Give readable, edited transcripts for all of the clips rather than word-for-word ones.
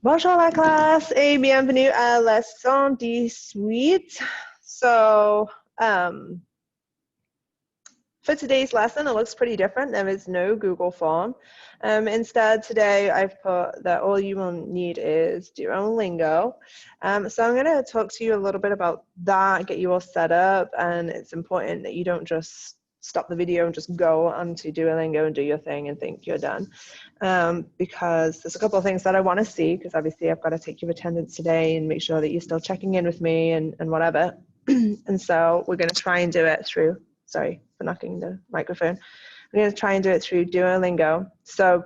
Bonjour la classe et bienvenue à la leçon 18. So, for today's lesson, it looks pretty different. There is no Google form. Instead, today I've put that all you will need is Duolingo. So I'm going to talk to you a little bit about that, get you all set up, and it's important that you don't just stop the video and just go onto Duolingo and do your thing and think you're done. Because there's a couple of things that I want to see, because obviously I've got to take your attendance today and make sure that you're still checking in with me and whatever. And so we're going to try and do it through, sorry for knocking the microphone. I'm going to try and do it through Duolingo. So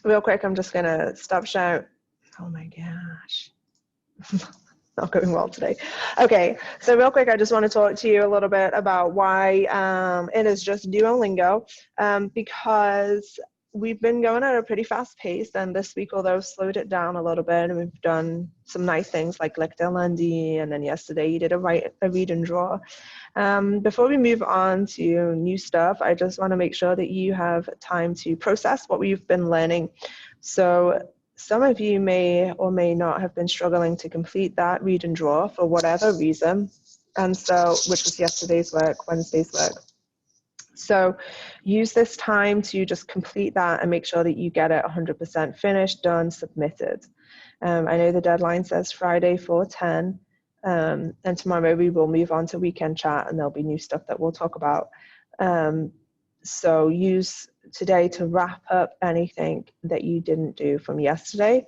real quick, I'm just going to stop share. Oh my gosh. Not going well today. Okay, so real quick, I just want to talk to you a little bit about why it is just Duolingo, because we've been going at a pretty fast pace, and this week, although I've slowed it down a little bit, and we've done some nice things like Lecter Lundi, and then yesterday you did a read and draw. Before we move on to new stuff, I just want to make sure that you have time to process what we've been learning. So some of you may or may not have been struggling to complete that read and draw for whatever reason, and so, which was yesterday's work, Wednesday's work. So use this time to just complete that and make sure that you get it 100% finished, done, submitted. I know the deadline says Friday 4:10, and tomorrow we will move on to weekend chat, and there'll be new stuff that we'll talk about. So use today to wrap up anything that you didn't do from yesterday,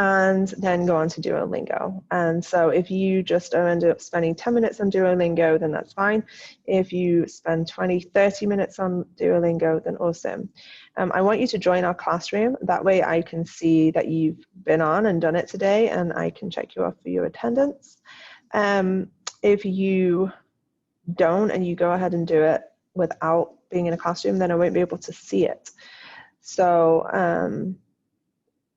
and then go on to Duolingo. And so if you just end up spending 10 minutes on Duolingo, then that's fine. If you spend 20, 30 minutes on Duolingo, then awesome. I want you to join our classroom. That way I can see that you've been on and done it today, and I can check you off for your attendance. If you don't and you go ahead and do it without being in a classroom, then I won't be able to see it. So I'm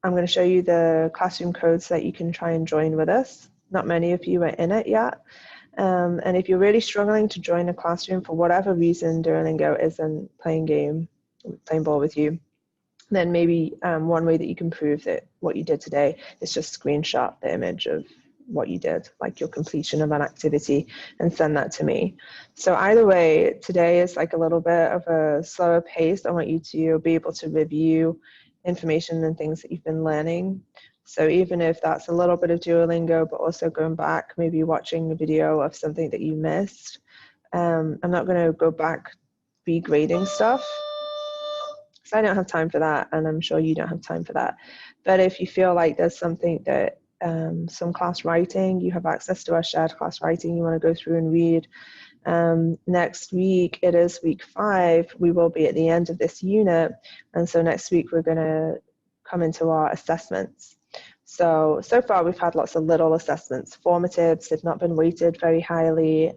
going to show you the classroom codes that you can try and join with us. Not many of you are in it yet. And if you're really struggling to join a classroom for whatever reason, Duolingo isn't playing ball with you, then maybe one way that you can prove that what you did today is just screenshot the image of what you did, like your completion of an activity, and send that to me. So either way, today is like a little bit of a slower pace. I want you to be able to review information and things that you've been learning. So even if that's a little bit of Duolingo, but also going back, maybe watching a video of something that you missed. I'm not going to go back regrading stuff, because I don't have time for that, and I'm sure you don't have time for that. But if you feel like there's something that some class writing, you have access to our shared class writing, you want to go through and read. Next week, it is week 5. We will be at the end of this unit, and so next week we're going to come into our assessments. So far we've had lots of little assessments, formatives. They've not been weighted very highly.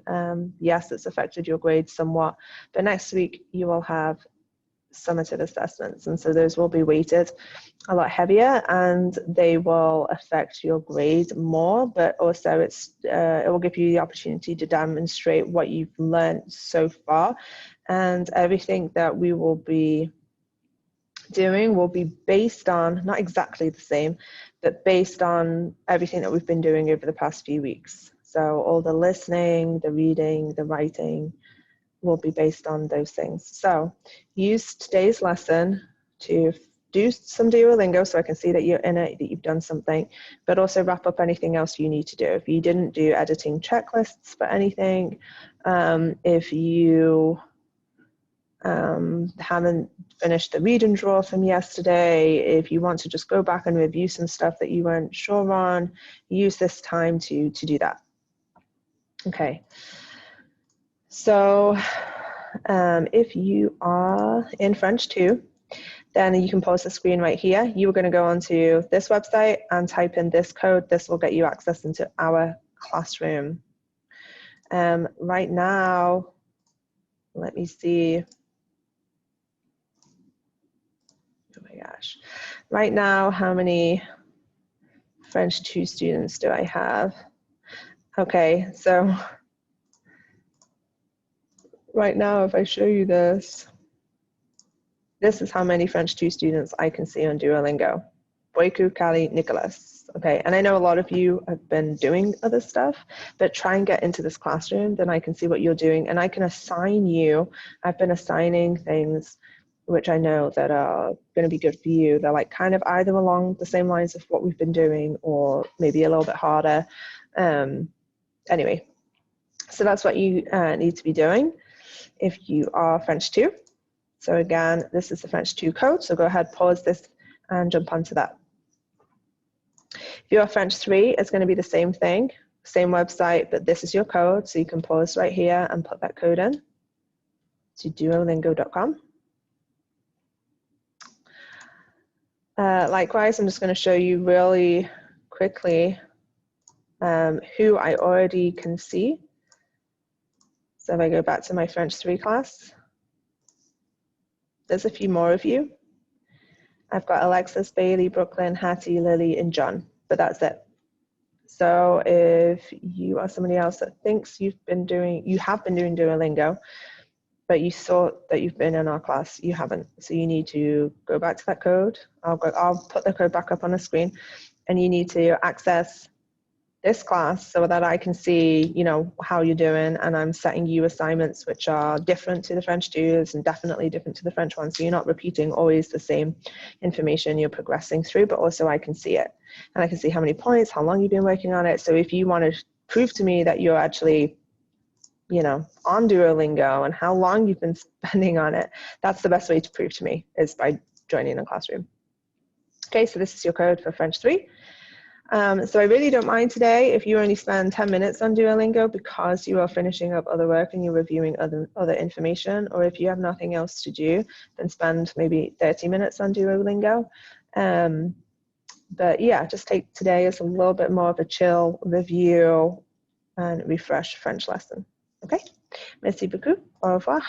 Yes, it's affected your grades somewhat, but next week you will have summative assessments, and so those will be weighted a lot heavier, and they will affect your grade more, but also it will give you the opportunity to demonstrate what you've learned so far. And everything that we will be doing will be based on, not exactly the same, but based on everything that we've been doing over the past few weeks. So all the listening, the reading, the writing will be based on those things. So use today's lesson to do some Duolingo so I can see that you're in it, that you've done something, but also wrap up anything else you need to do. If you didn't do editing checklists for anything, if you haven't finished the read and draw from yesterday, if you want to just go back and review some stuff that you weren't sure on, use this time to do that. Okay. So if you are in French 2, then you can pause the screen right here. You are going to go onto this website and type in this code. This will get you access into our classroom. Right now, let me see. Oh my gosh. Right now, how many French 2 students do I have? Okay, so right now, if I show you this, this is how many French 2 students I can see on Duolingo. Boyku Kali Nicholas. Okay, and I know a lot of you have been doing other stuff, but try and get into this classroom, then I can see what you're doing and I can assign you. I've been assigning things which I know that are going to be good for you. They're like kind of either along the same lines of what we've been doing or maybe a little bit harder. Anyway, so that's what you need to be doing if you are French 2. So again, this is the French 2 code. So go ahead, pause this and jump onto that. If you're French 3, it's going to be the same thing, same website, but this is your code. So you can pause right here and put that code in to duolingo.com. Likewise, I'm just going to show you really quickly who I already can see. So if I go back to my French 3 class, there's a few more of you. I've got Alexis, Bailey, Brooklyn, Hattie, Lily, and John, but that's it. So if you are somebody else that thinks you have been doing Duolingo, but you thought that you've been in our class, you haven't. So you need to go back to that code. I'll put the code back up on the screen, and you need to access this class so that I can see, you know, how you're doing, and I'm setting you assignments which are different to the French 2s and definitely different to the French ones. So you're not repeating always the same information you're progressing through, but also I can see it. And I can see how many points, how long you've been working on it. So if you want to prove to me that you're actually, you know, on Duolingo and how long you've been spending on it, that's the best way to prove to me, is by joining a classroom. Okay, so this is your code for French 3. So I really don't mind today if you only spend 10 minutes on Duolingo because you are finishing up other work and you're reviewing other information, or if you have nothing else to do, then spend maybe 30 minutes on Duolingo. But yeah, just take today as a little bit more of a chill review and refresh French lesson. Okay, merci beaucoup, au revoir.